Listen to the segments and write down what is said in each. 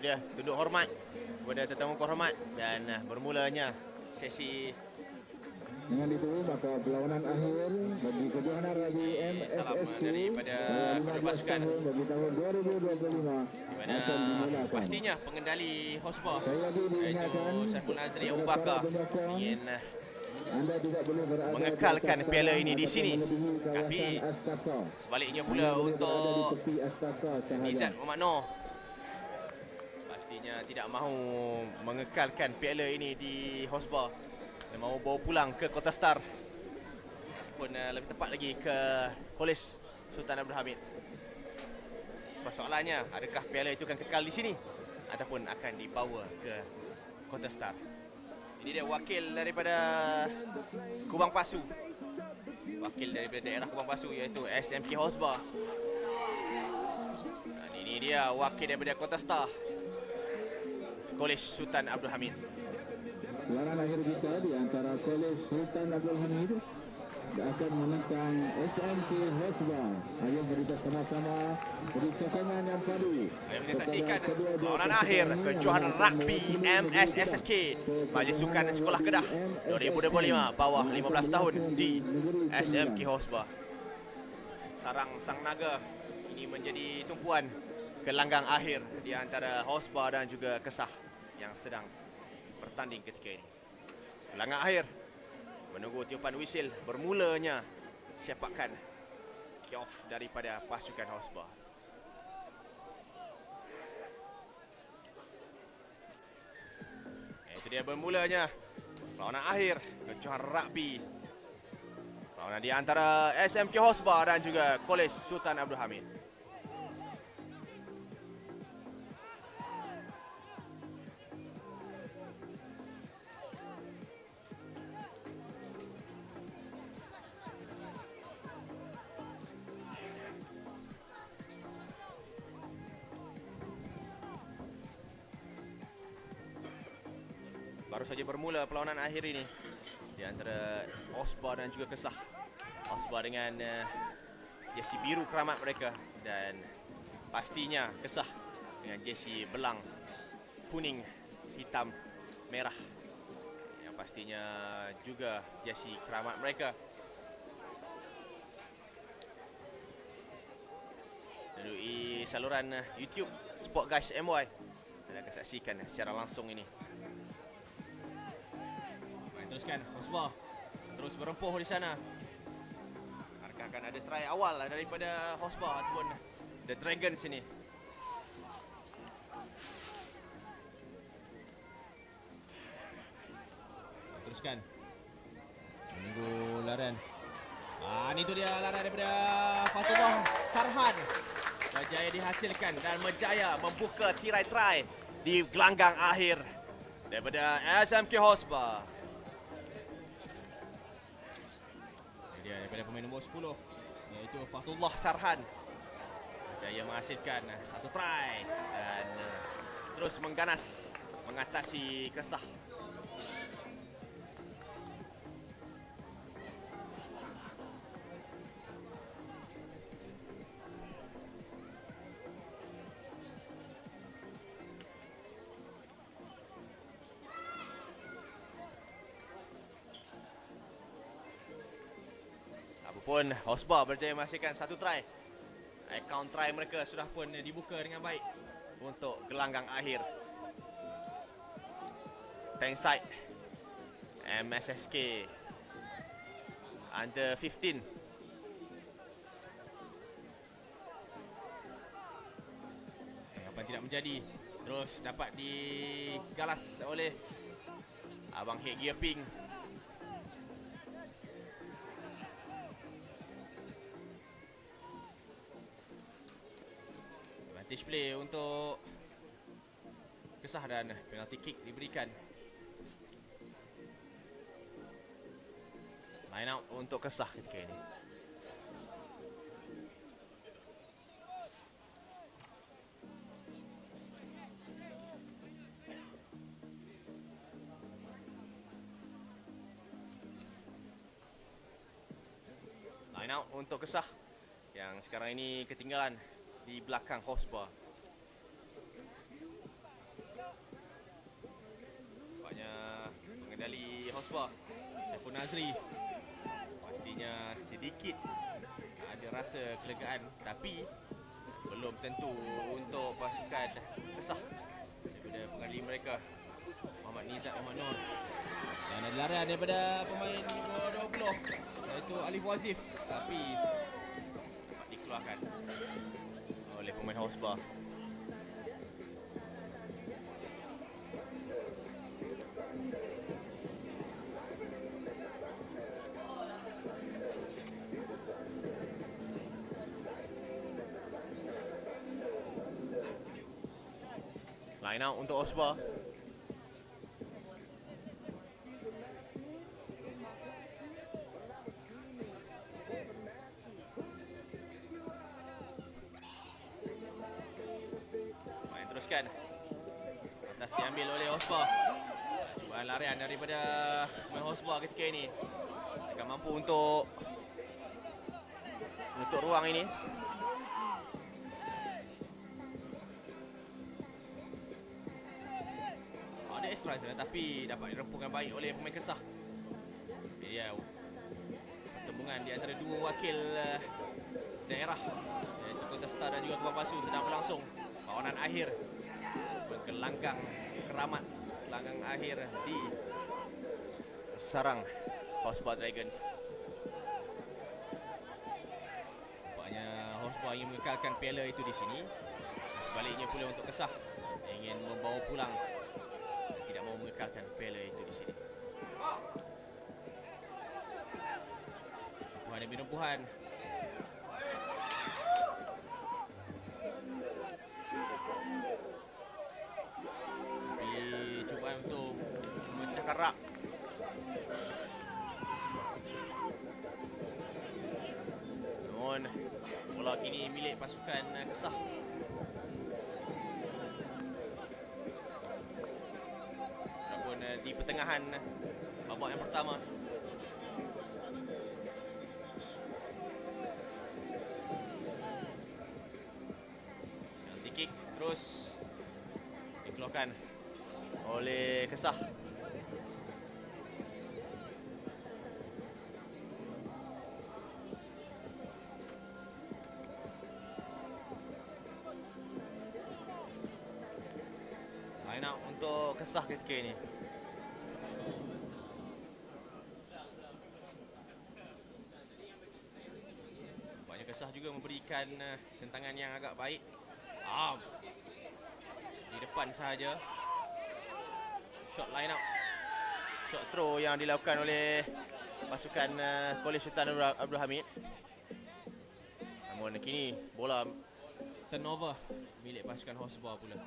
dia, tunduk hormat kepada tetamu hormat dan bermulanya sesi. Dengan itu maka perlawanan akhir bagi kejohanan bagi salam MSSK daripada kedua pasukan bagi tahun 2025 di mana pastinya pengendali Hosba iaitu Saiful Nazri Abu Kepada Bakar para penyokong, ingin Anda tidak boleh berada mengekalkan di piala kawasan ini di sini. melebihi kawasan Tapi Astaka. sebaliknya pula Anda boleh berada di untuk tepi Astaka sahaja. Nizat Muhammad Noor pastinya tidak mahu mengekalkan piala ini di Hosba. Dia mahu bawa pulang ke Kota Star pun lebih tepat lagi ke Kolej Sultan Abdul Hamid. Persoalannya, adakah piala itu akan kekal di sini ataupun akan dibawa ke Kota Star? Ini dia wakil daripada Kubang Pasu. Wakil daripada daerah Kubang Pasu iaitu SMK Hosba. Dan ini dia wakil daripada Kota Star, Kolej Sultan Abdul Hamid. Pelawanan akhir kita di antara Kolej Sultan Abdul Hamid akan menentang SMK Hosba. Ayo kita sama-sama beri sokongan yang padu. Ayo kita saksikan perlawanan akhir kejohanan rugby MSSSK Majlis Sukan Sekolah Kedah 2025 bawah 15 tahun di SMK Hosba. Sarang Sang Naga ini menjadi tumpuan gelanggang akhir di antara Hosba dan juga Kesah yang sedang bertanding ketika ini. Gelanggang akhir menunggu tiupan wisil bermulanya sepakan kick-off daripada pasukan Hosba. Itu dia bermulanya perlawanan akhir kejohanan rugby. Perlawanan di antara SMK Hosba dan juga Kolej Sultan Abdul Hamid. Baru saja bermula perlawanan akhir ini di antara Hosba dan juga Kesah. Hosba dengan jersey biru keramat mereka dan pastinya Kesah dengan jersey belang kuning, hitam, merah yang pastinya juga jersey keramat mereka. Melalui saluran YouTube Sport Guys MY anda akan saksikan secara langsung ini. Teruskan Hosba terus berempuh di sana. Adakah akan ada try awal daripada Hosba ataupun The Dragons ini? Teruskan menunggu laran. Ini tu dia laran daripada Fatullah Sarhan. Berjaya dihasilkan dan berjaya membuka tirai try di gelanggang akhir daripada SMK Hosba. Dia daripada pemain nombor 10 iaitu Fatullah Sarhan berjaya menghasilkan satu try dan terus mengganas mengatasi Kesah. Pun Hosba berjaya menghasilkan satu try. Akaun try mereka sudah pun dibuka dengan baik untuk gelanggang akhir. Tankside MSSK Under 15. Apa tidak menjadi, terus dapat digalas oleh Abang Hek Giaping. Advantage play untuk Kesah dan penalty kick diberikan. Line out untuk Kesah ketika ini. Line out untuk Kesah yang sekarang ini ketinggalan di belakang Hosba. Hosba. Saiful Nazri pastinya sedikit ada rasa kelegaan, tapi belum tentu untuk pasukan Kesah daripada pengali mereka Muhammad Nizat Muhammad Nur. Dan ada larian daripada pemain nombor 20 iaitu Alif Wazif, tapi dapat dikeluarkan oleh pemain Hosba. Line out untuk Hosba. Main teruskan. Atas diambil oleh Hosba. Cubaan larian daripada pemain Hosba ketika ini. Akan mampu untuk menutup ruang ini. Extra tetapi dapat dirempukan baik oleh pemain Kesah. Ya, pertembungan di antara dua wakil daerah iaitu Kontestar dan juga Kubang Pasu sedang berlangsung. Perlawanan akhir gelanggang keramat, gelanggang akhir di sarang Hosba Dragons. Nampaknya Hosba ingin mengekalkan piala itu di sini. Sebaliknya pula untuk Kesah ingin membawa pulang, mau mengekalkan piala itu di sini. Rempuhan demi rempuhan. Tapi cubaan untuk memecahkan rak. Namun bola kini milik pasukan Kesah. Di pertengahan babak yang pertama. Penalti kick terus dikeluarkan oleh Kesah. Line out untuk Kesah ketika ini. Kesah juga memberikan tentangan yang agak baik. Di depan sahaja. Shot line up. Shot throw yang dilakukan oleh pasukan Kolej Sultan Abdul Hamid. Namun kini bola turnover milik pasukan Hosba pula.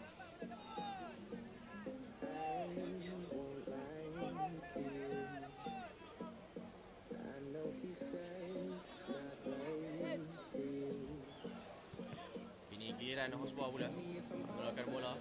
Giliran Hosba pula menggunakan bola.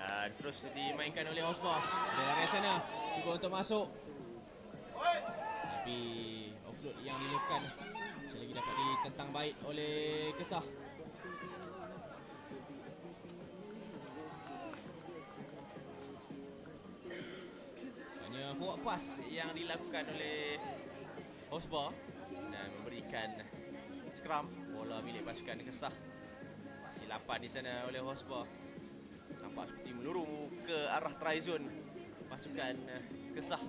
Dan terus dimainkan oleh Hosba. Dari area sana cuba untuk masuk, tapi offload yang dilakukan sekali lagi dapat ditentang baik oleh Kesah. Hanya forward pass yang dilakukan oleh Hosba dan memberikan scrum. Bola milik pasukan Kesah. Silapan di sana oleh Hosba. Nampak seperti meluru ke arah try zone pasukan Kesah.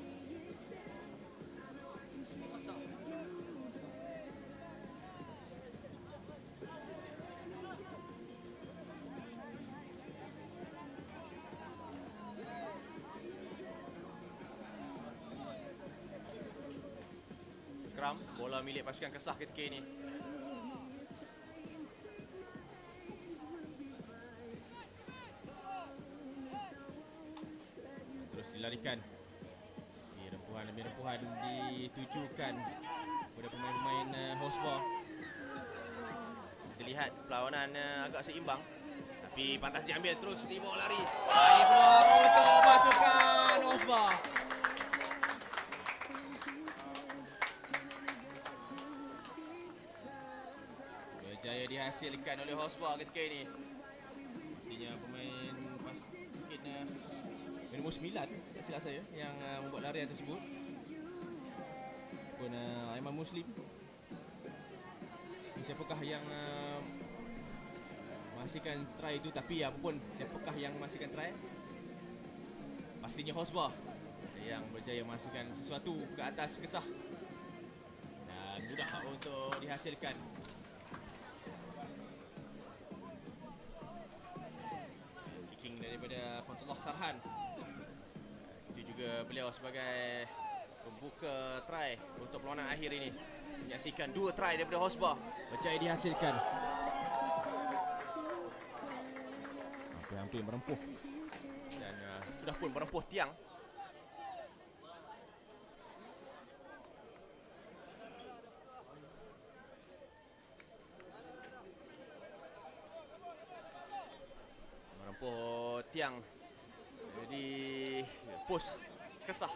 Scrum, bola milik pasukan Kesah ketika ini. dilakukan kepada pemain-pemain Hosba. Kita lihat perlawanan agak seimbang. Tapi pantas diambil terus dibawa lari. Ini peluang untuk pasukan Hosba. Berjaya dihasilkan oleh Hosba ketika ini. Artinya pemain mungkin nombor 9 tak silap saya yang membuat larian tersebut. Pun Aiman Muslim. Siapakah yang menghasilkan try itu? Tapi apapun, siapakah yang menghasilkan try? Pastinya Hosba yang berjaya menghasilkan sesuatu ke atas kesah. Dan mudah untuk dihasilkan. Kicking daripada Fantullah Sarhan. Itu juga beliau sebagai pembuka try untuk perlawanan akhir ini. Menyaksikan 2 try daripada Hosba. Berjaya dihasilkan. Hampir merempuh. Dan sudah pun merempuh tiang. Merempuh tiang. Jadi pos kesah.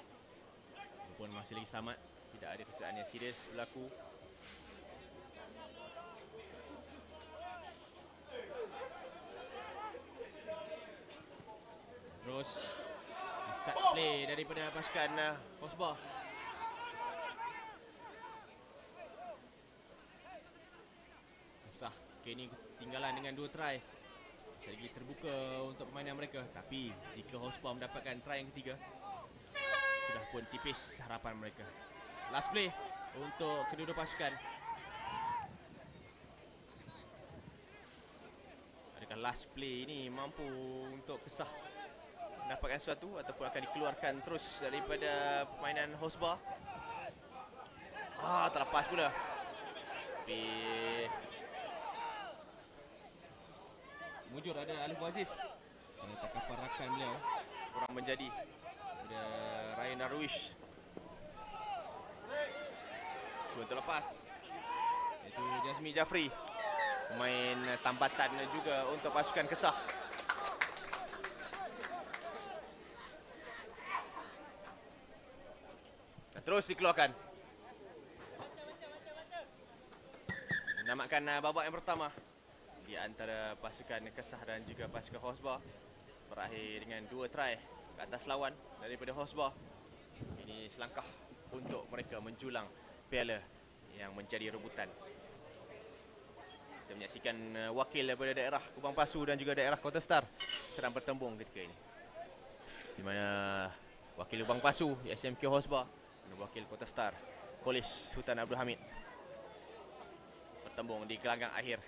Walaupun masih lagi selamat. Tidak ada kecederaan yang serius berlaku. Terus start play daripada pasukan Hosba. Sah. Ini ketinggalan dengan 2 try. Lagi terbuka untuk permainan mereka. Tapi jika Hosba mendapatkan try yang ketiga, sudah pun tipis harapan mereka. Last play untuk kedua-dua pasukan. Adakah last play ini mampu untuk kesah mendapatkan sesuatu ataupun akan dikeluarkan terus daripada permainan Hosba? Terlepas pula. Tapi mujur ada Alif Wazif. Tak kapal rakan beliau. kurang menjadi. Ada Ryan Darwish. Cuba terlepas. Itu Jazmi Jafri. Pemain tambatan juga untuk pasukan kesah. Dan terus dikeluarkan. Menamatkan babak yang pertama di antara pasukan kesah dan juga pasukan Hosba. Berakhir dengan 2 try ke atas lawan daripada Hosba. Ini selangkah untuk mereka menjulang piala yang menjadi rebutan. Kita menyaksikan wakil daripada daerah Kubang Pasu dan juga daerah Kota Star sedang bertembung ketika ini. Di mana wakil Kubang Pasu SMK Hosba dan wakil Kota Star Kolis Sultan Abdul Hamid bertembung di gelanggang akhir.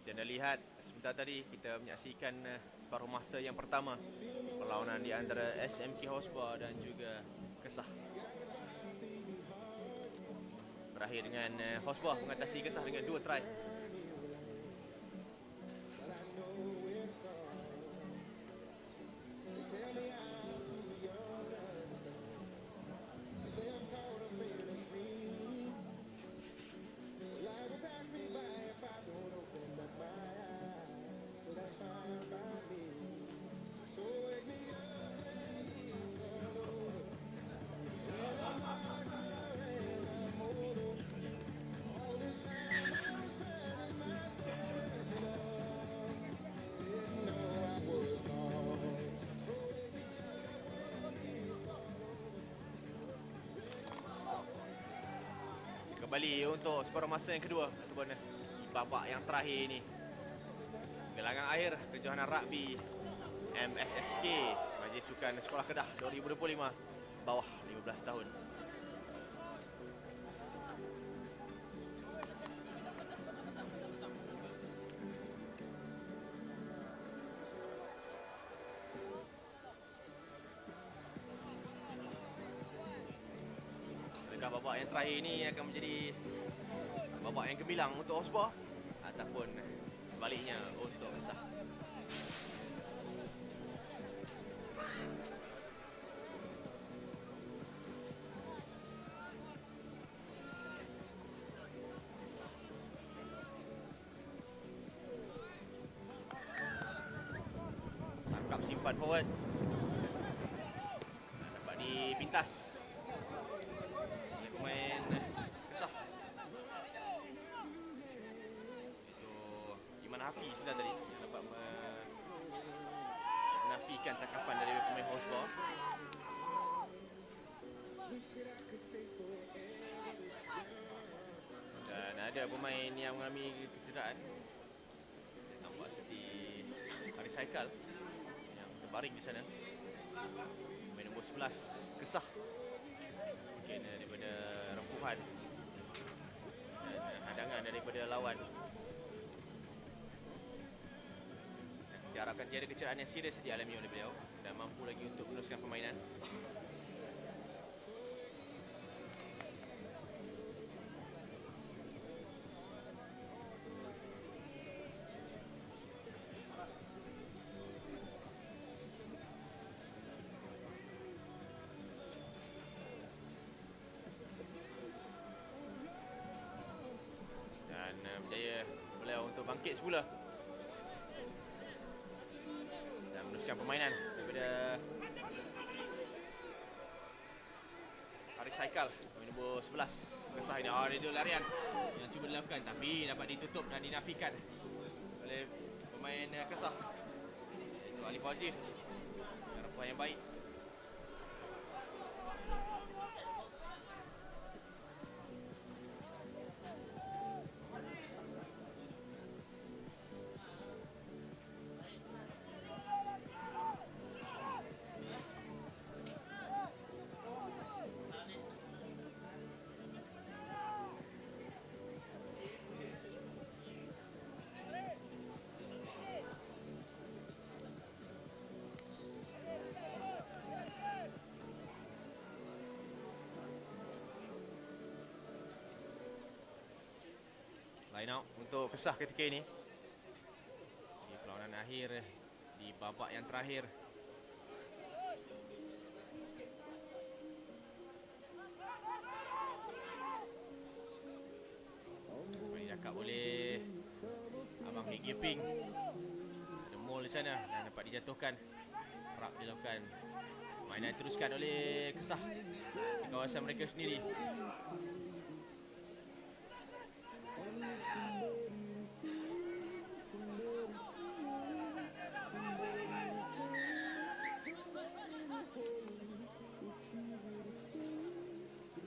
Anda lihat sebentar tadi kita menyaksikan separuh masa yang pertama perlawanan di antara SMK Hosba dan juga Kesah. Berakhir dengan Hosba mengatasi Kesah dengan 2 try. Kembali untuk separuh masa yang kedua ataupun babak yang terakhir ini. Gelanggang akhir kejohanan rugby MSSK Majlis Sukan Sekolah Kedah 2025 bawah 15 tahun. Adakah babak yang terakhir ini akan menjadi babak yang gemilang untuk Hosbah ataupun sebaliknya untuk Kesah? Tangkap simpan forward. Dapat dipintas oleh pemain Kesah. Itu Iman Hafiz sudah tadi yang dapat menafikan tangkapan dari pemain Hosbah. Dan ada pemain yang mengalami kecederaan. Saya nampak seperti Haris Haikal yang terbaring di sana. Pemain nombor 11 Kesah. Mungkin daripada rempuhan dan hadangan daripada lawan. Diharapkan tiada kecederaan yang serius dialami oleh beliau dan mampu lagi untuk meneruskan permainan. Berjaya beliau untuk bangkit semula dan meneruskan permainan daripada Haris Haikal, pemain nombor 11 Kesah ini. Dia ada larian yang cuba dilakukan tapi dapat ditutup dan dinafikan oleh pemain Kesah, iaitu Ali Fazif. Harapan yang baik. Line out untuk Kesah ketika ini di perlawanan akhir di babak yang terakhir. Ini cakap oleh Abang Heng Giping. Ada mall di sana dan dapat dijatuhkan. Harap dilakukan. Mainan teruskan oleh Kesah di kawasan mereka sendiri.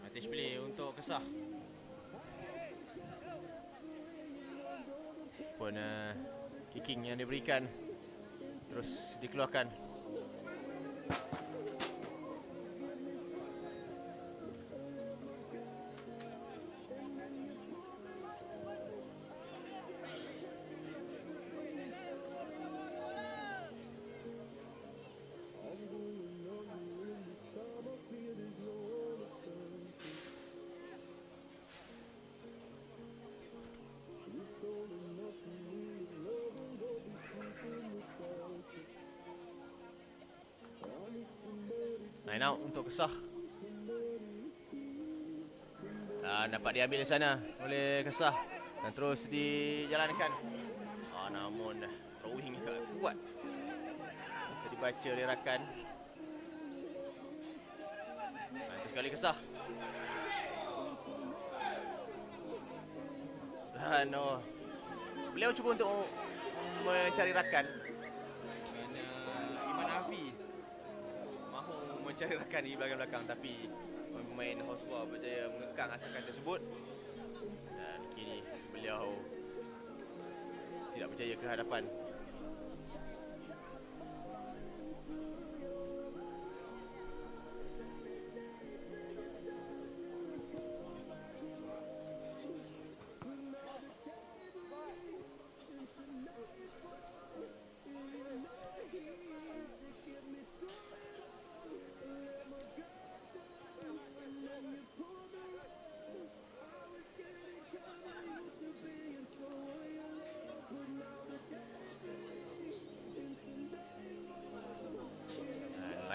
Match play untuk Kesah. Pun kicking yang diberikan terus dikeluarkan. Line out untuk Kesah. Dan dapat diambil di sana oleh Kesah dan terus dijalankan. Namun throwing agak kuat. Tadi baca oleh rakan. Itu sekali Kesah. Dan beliau cuba untuk mencari rakan. Iman Hafi mahu mencari rakan di belakang-belakang, tapi pemain Hosbah berjaya mengekang asakan tersebut. Dan kini beliau tidak berjaya ke hadapan.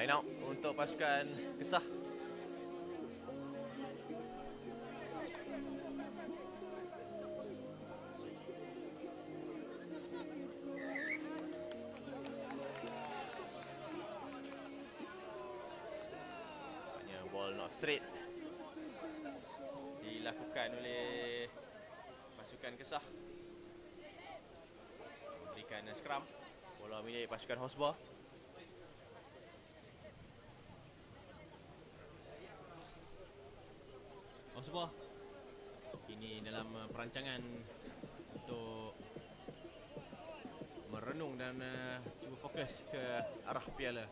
Line out untuk pasukan Kesah. Hanya ball not straight dilakukan oleh pasukan Kesah. Memberikan scrum. Bola milik pasukan Hosbah. Hosbah ini dalam perancangan untuk merenung dan cuba fokus ke arah piala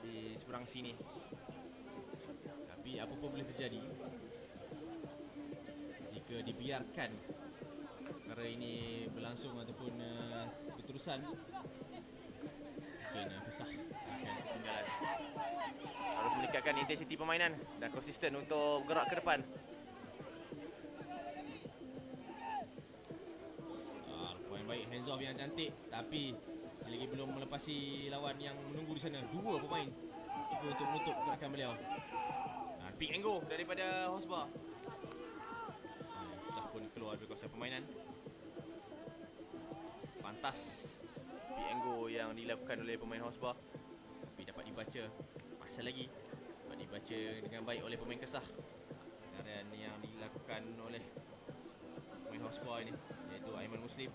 di seberang sini. Tapi apa pun boleh terjadi jika dibiarkan perkara ini berlangsung ataupun berterusan, mungkin Kesah akan ketinggalan. Harus meningkatkan intensiti permainan dan konsisten untuk gerak ke depan. Poin baik, hands off yang cantik, tapi selagi belum melepasi lawan yang menunggu di sana. Dua pemain cuba untuk menutup gerakan beliau. Pick and go daripada Hosbah. Sudah pun keluar dari kawasan permainan. Pantas pick and go yang dilakukan oleh pemain Hosbah, Tapi dapat dibaca, masih lagi dapat dibaca dengan baik oleh pemain Kesah. Dan yang dilakukan oleh pemain Hosbah ini, iaitu Aiman Muslim.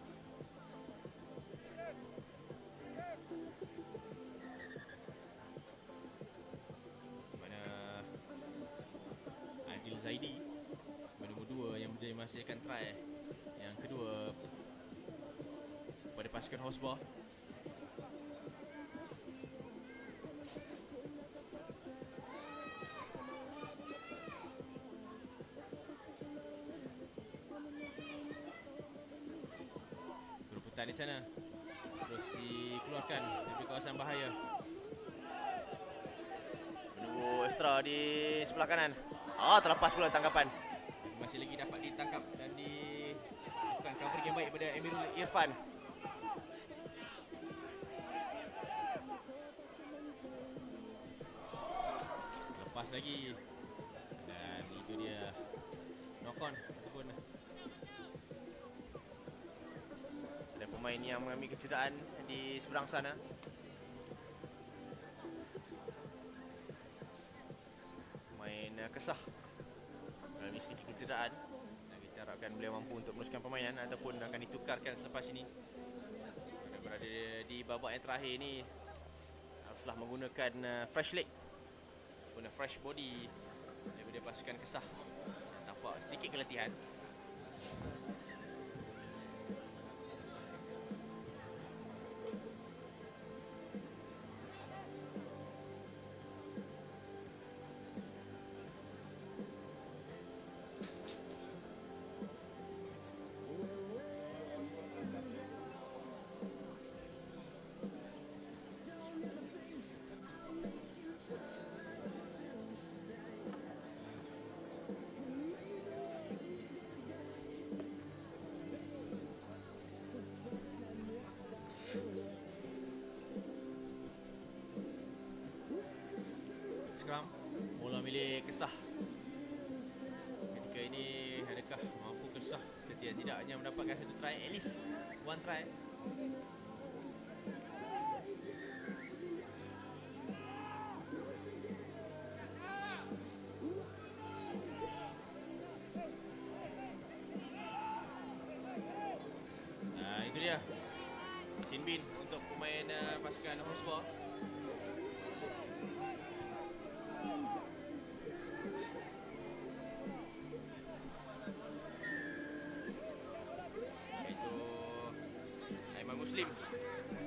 Mana Adil Zaidi, nombor 2 yang berjaya menghasilkan try yang kedua pada pasukan Hosbah. Berebutan di sana, terus dikeluarkan dari kawasan bahaya. Menunggu extra di sebelah kanan. Terlepas pula tangkapan. Masih lagi dapat ditangkap dan dilakukan covering yang baik pada Amirul Irfan. Lepas lagi, dan itu dia knock on ataupun Ada pemain yang mengalami kecederaan di seberang sana. Pemain Kesah mengalami sedikit kecederaan dan kita harapkan beliau mampu untuk meneruskan permainan ataupun akan ditukarkan selepas ini. Kerana berada di babak yang terakhir ini haruslah menggunakan fresh leg, guna fresh body daripada pasukan Kesah. Tampak sedikit keletihan. scrum. Bola milik Kesah. Ketika ini, adakah mampu Kesah setidak-tidaknya mendapatkan satu try, at least one try. Itu dia sin bin untuk pemain pasukan Hosbah. Iaitu Aiman Muslim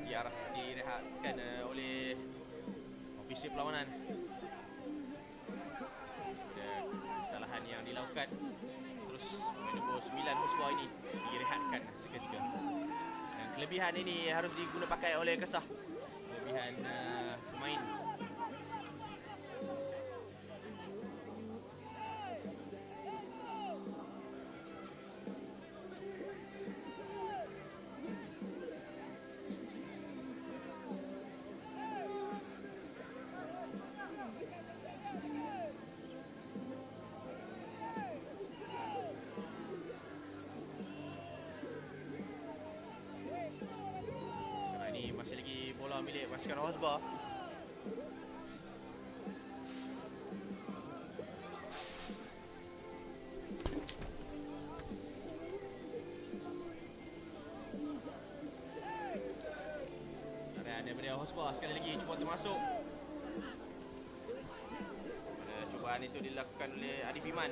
direhatkan oleh ofisial perlawanan. Ada kesalahan yang dilakukan, terus pemain nombor 9 Hosbah ini direhatkan seketika. Dan kelebihan ini harus diguna pakai oleh Kesah. Kelebihan pemain. bola milik pasukan Hosbah. Tarian daripada Hosbah sekali lagi cuba termasuk. Cubaan itu dilakukan oleh Arif Iman.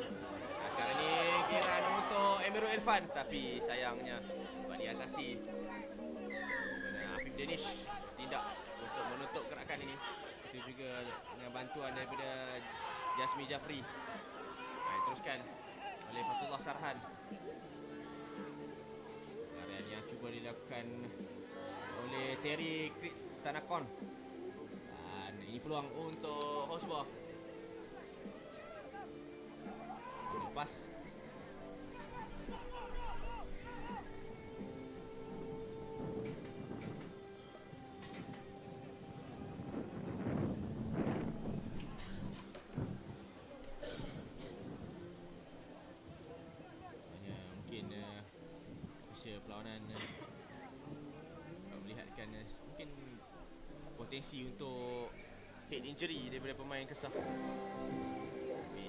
Sekarang ni kiran untuk Emirul Irfan, tapi sayangnya diatasi. Afif Danish tindak untuk menutup gerakan ini. Itu juga dengan bantuan daripada Jasmi Jafri. Diteruskan oleh Fatullah Sarhan. Tarian yang cuba dilakukan oleh Terry Chris Sanakon. Dan ini peluang untuk Hosbah. Lepas perlawanan melihatkan mungkin potensi untuk head injury daripada pemain Kesah. Tapi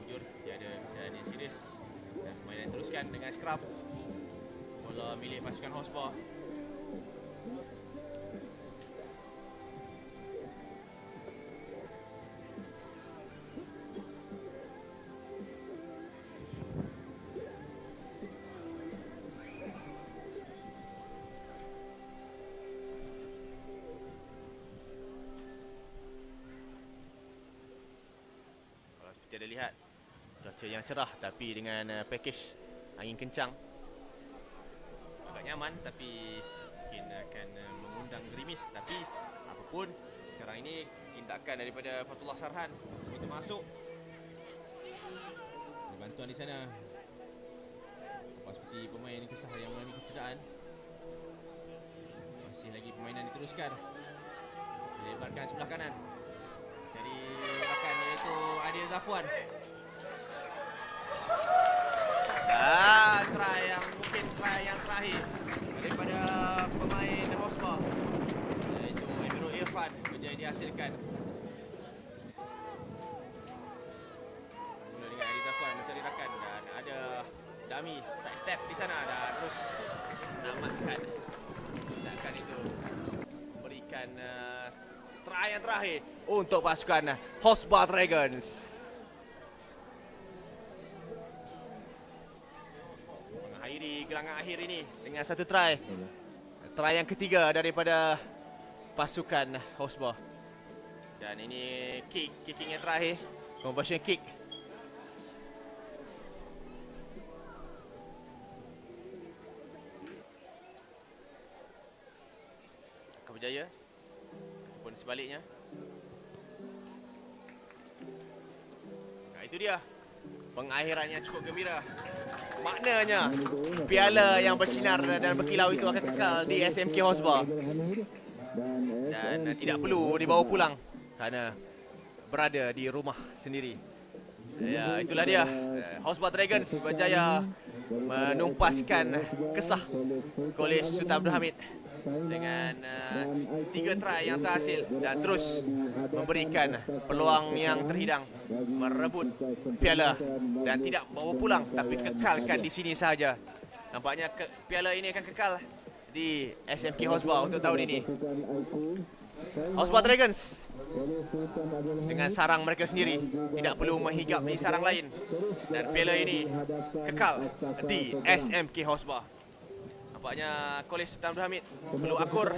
jujur dia ada kejadian yang serius dan permainan teruskan dengan scrub. Bola milik pasukan Hosbah. Kita ada lihat cuaca yang cerah tapi dengan package angin kencang agak nyaman, tapi mungkin akan mengundang gerimis. Tapi apapun, sekarang ini tindakan daripada Fatullah Sarhan untuk masuk. Ada bantuan di sana. Apa seperti pemain Kesah yang mengalami kecederaan. Masih lagi permainan diteruskan. Dilebarkan sebelah kanan. Cari rakan iaitu Adil Zafwan. Dan try yang mungkin try yang terakhir daripada pemain Hosbah, iaitu Emirul Irfan, berjaya dihasilkan. Mula dengan Adil Zafwan mencari rakan dan ada dummy side step di sana dan terus namatkan tindakan itu, memberikan try yang terakhir untuk pasukan Hosbah Dragons. Mengakhiri gelangan akhir ini dengan satu try. Try yang ketiga daripada pasukan Hosbah. Dan ini kicking yang terakhir, conversion kick. Akan berjaya ataupun sebaliknya. Nah, itu dia pengakhiran yang cukup gembira. Maknanya piala yang bersinar dan berkilau itu akan kekal di SMK Hosbah dan tidak perlu dibawa pulang kerana berada di rumah sendiri. Ya, itulah dia. Hosbah Dragons berjaya menumpaskan Kesah Kolej Sultan Abdul Hamid dengan 3 try yang terhasil dan terus memberikan peluang yang terhidang merebut piala dan tidak bawa pulang tapi kekalkan di sini sahaja. Nampaknya piala ini akan kekal di SMK Hosbah untuk tahun ini. Hosbah Dragons dengan sarang mereka sendiri tidak perlu menghigap di sarang lain dan piala ini kekal di SMK Hosbah. Nampaknya Kolej Sultan Abdul Hamid perlu akur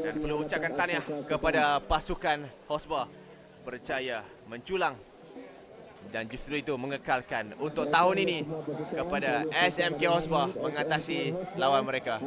dan perlu ucapkan tahniah kepada pasukan Hosbah berjaya menculang dan justru itu mengekalkan untuk tahun ini kepada SMK Hosbah mengatasi lawan mereka.